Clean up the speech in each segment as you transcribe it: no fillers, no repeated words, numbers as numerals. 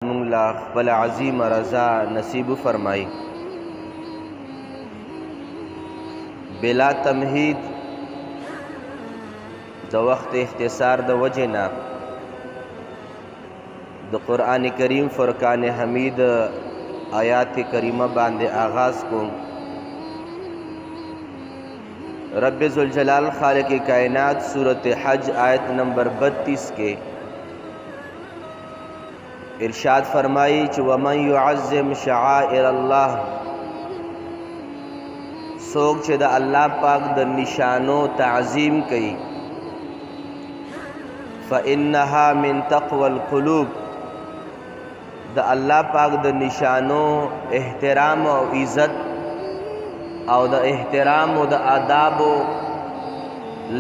ला खपल अज़ीम रज़ा नसीब फरमाई। बिला तमहीद द वक्त इख्तिसार द वजना द क़ुरान करीम फ़ुरक़ान हमीद आयात करीमा बांदे आगाज़ को। रब ज़ुल जलाल खालिक़ कायनात सूरत हज आयत नंबर 32 के इरशाद फरमाई कि वमन युअज़्ज़िम शआइर अल्लाह, सोक च द अल्लाह पाक द निशानो ताज़ीम कई, फ़इन्नहा मिन तक़वल क़ुलूब, द अल्लाह पाक द निशानो एहतराम और इज़्ज़त और द एहतराम और द आदाब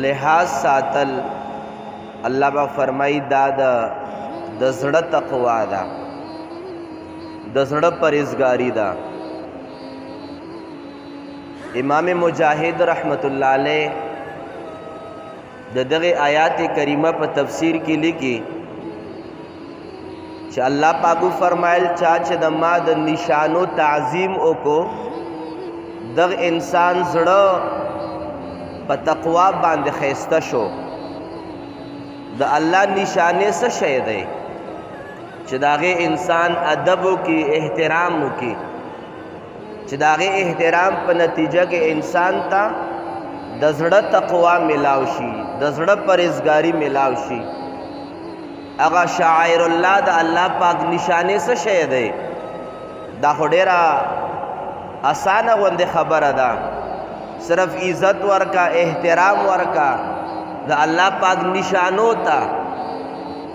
लिहाज सातल अल्लाह पाक फरमाई दा द ज़ड़ तक़वा दा, द ज़ड़ परहेज़गारी दा। इमाम मुजाहिद रहमतुल्लाह अलैह दगे आयात करीमा पर तफसीर की लिखी कि अल्लाह पाकू फरमायल चाच दमा द निशानो ताज़ीम ओ को दग इंसान ज़ड़ प तक़वा बांध खैस्ता शो। द अल्लाह निशाने से शय दे चदागे इंसान अदब की एहतराम की, चदागे एहतराम पर नतीजा के इंसान ता दज़ड़ तक़वा मिलावशी, दज़ड़ परहेज़गारी मिलावशी। अगा शाइरुल्लाह द अल्लाह पाक निशाने से शय दे दा खुडेरा आसान वंदे खबर अदा, सिर्फ इज़्ज़त वर्का एहतराम वर्का द अल्लाह पाक निशानो ता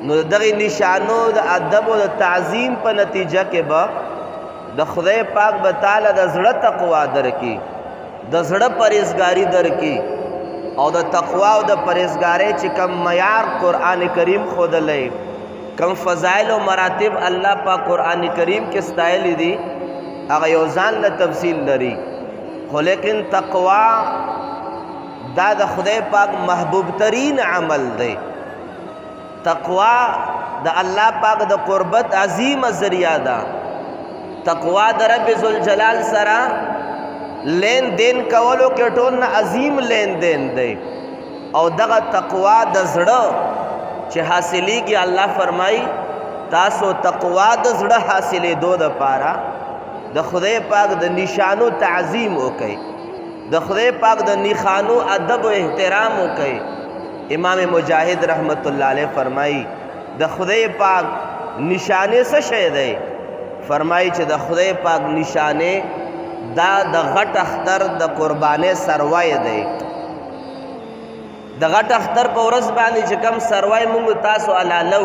नो दगी निशानो द अदब व ताज़ीम पर नतीजा के बा द खुदे पाक बताला द ज़ड़ तक़वा दर की, द ज़ड़ परहेज़गारी दर की और द तक़वा व द परहेज़गारे च कम मयार क़ुरान करीम खुद ले, कम फ़ज़ाइल व मरातिब अल्लाह पाक क़ुरान करीम के स्टाइल दी अगयोज़ान ल तफसील लरी हो। लेकिन तक़वा दा द खुदे पाक महबूब तरीन अमल दे। तक़वा द अल्लाह पाक द क़ुरबत अज़ीम ज़रिया दा। तक़वा द रब ज़ुल जलाल सरा लेन देन कवलो के टोल न अज़ीम लेन देन दे और दगा तक़वा द ज़ड़ च हासिली की अल्लाह फरमाई तासो तक़वा द ज़ड़ हासिले दो द पारा द खुदे पाक द निशानो ताज़ीम हो कई, द खुदे पाक द निखानो अदब व एहतराम हो कई। इमाम मुजाहिद रहमतुल्लाह अलैह फरमाई द खुदे पाक निशाने से शय दे, फरमाई च द खुदे पाक निशाने दा द घट अख्तर द कुर्बाने सरवाए दे। द घट अख्तर पौरस बानी च कम सरवाए मुंग तासो अलालो,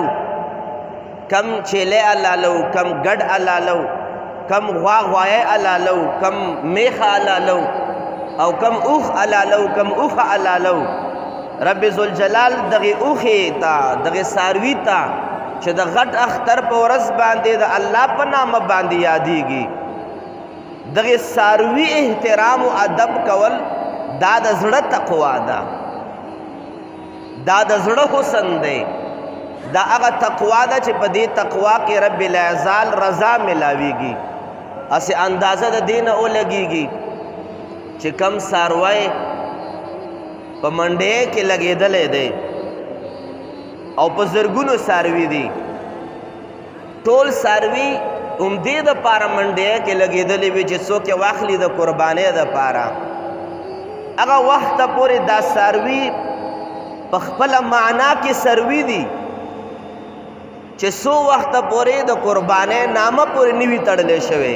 कम चेले अलालो, कम गड अलालो, कम ग़्वाए अलालो, कम मेख अलालो और कम उख अलालो, कम उख अलालो। रब ज़ुल जलाल दगे उखे ता दगे सारवी ता च द घट अख्तर पौरस बांधे द अल्लाह पर नाम बांधे यादीगी दगे सारवी एहतराम व अदब कवल दाद ज़ड़ तक़वा दा, दाद ज़ड़ हुसन दे दा अगा तक़वा दा च पदे तक़वा के रब लाज़ाल रज़ा मिलावीगी। असे अंदाज़ा द देना ओ लगीगी च कम सारवाए प मंडे के लगे दले दे और बुजुर्गुन सारवी दी टोल सारवी उमदे द पारा मंडे के लगे दले वे जिसो के वाखली द कुर्बाने द पारा अगा वक्त पूरे दा सारवी पखपल माना के सरवी दी चिसो वक्त पूरे द कुर्बाने नाम पूरे निवी तड़ले शवे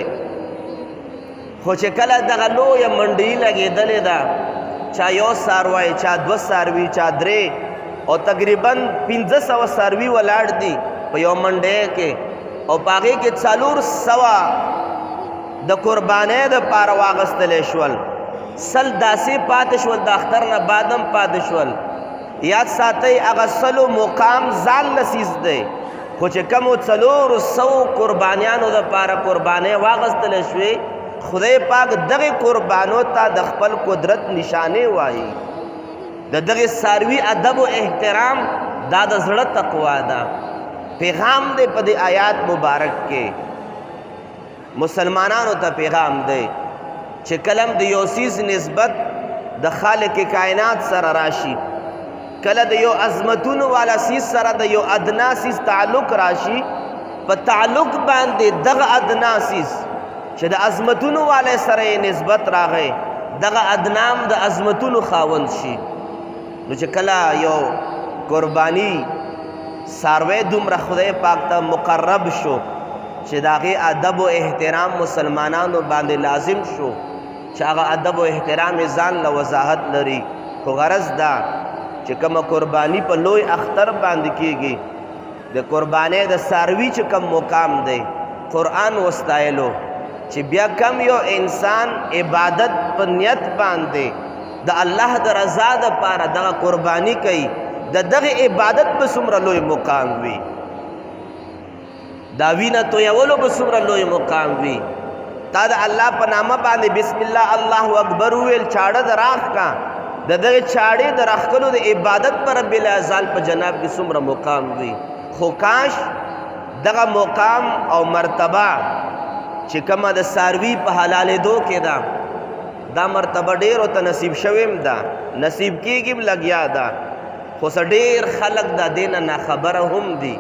हो चे कला दगलो या मंडी लगे दले दा चा यो सारवाई चा दो सारवी चा द्रे और तकरीबन 1500 सारवी वलाड दी पयो मंडे के और पागे के चालूर सवा द कुर्बाने द पारा वागस्तलेश्वल सल दासी पातश्वल द अख्तर न बादम पातश्वल याद साथे अगर सलो मुकाम जाल नसीज दे कुछ कम चलूर सौ कुर्बानियान द पारा कुर्बाने वागस्तलेश्वे खुदे पाक दगे कुर्बानो ता दखपल कुदरत निशाने वाई द दगे सारवी अदब व एहतराम दाद ज़ड़ तक़वा दा। پیغام دے پا دے آیات مبارک کے مسلمانانو تا پیغام دے چھ کلم دے یو سیز نسبت دا خالق کائنات سر راشی کل دا یو عظمتون والا سیز سر دا یو ادنا سیز تعلق راشی پا تعلق باندے دغ ادنا سیز چھ دا عظمتون والا سر نسبت را گئے دغ ادنام دا عظمتون خاون شی نو چھ کلا یو قربانی ساروے دومره خدای پاک تا مقرب شو چې داغه ادب و احترام مسلمانانو باندې لازم شو چې هغه ادب و احترام ځان له وضاحت لري خو غرض دا چې کومه قربانی په لوی اختر باندې کیږي د قربانی د ساروی چې کم مقام دی قرآن وستایلو چې بیا کم یو انسان عبادت په نیت باندې د الله د رضا د پاره دغه قربانی کوي د دغه عبادت په څومره لوی مقام وي دا وینه تویولو په څومره لوی مقام وي تا د الله په نامه باندې بسم الله الله اکبر ویل چاړه د راخ کا د دغه چاړې د راخلو د عبادت پر رب العزال په جناب کې څومره مقام وي خو کاش دغه مقام او مرتبه چې کومه د ساروی په حلالېدو کې دا مرتبه ډېرو ته نصیب شویم ده نصیب کېږي لګیا ده خو څه ډېر خلک دا دینه ناخبره هم دي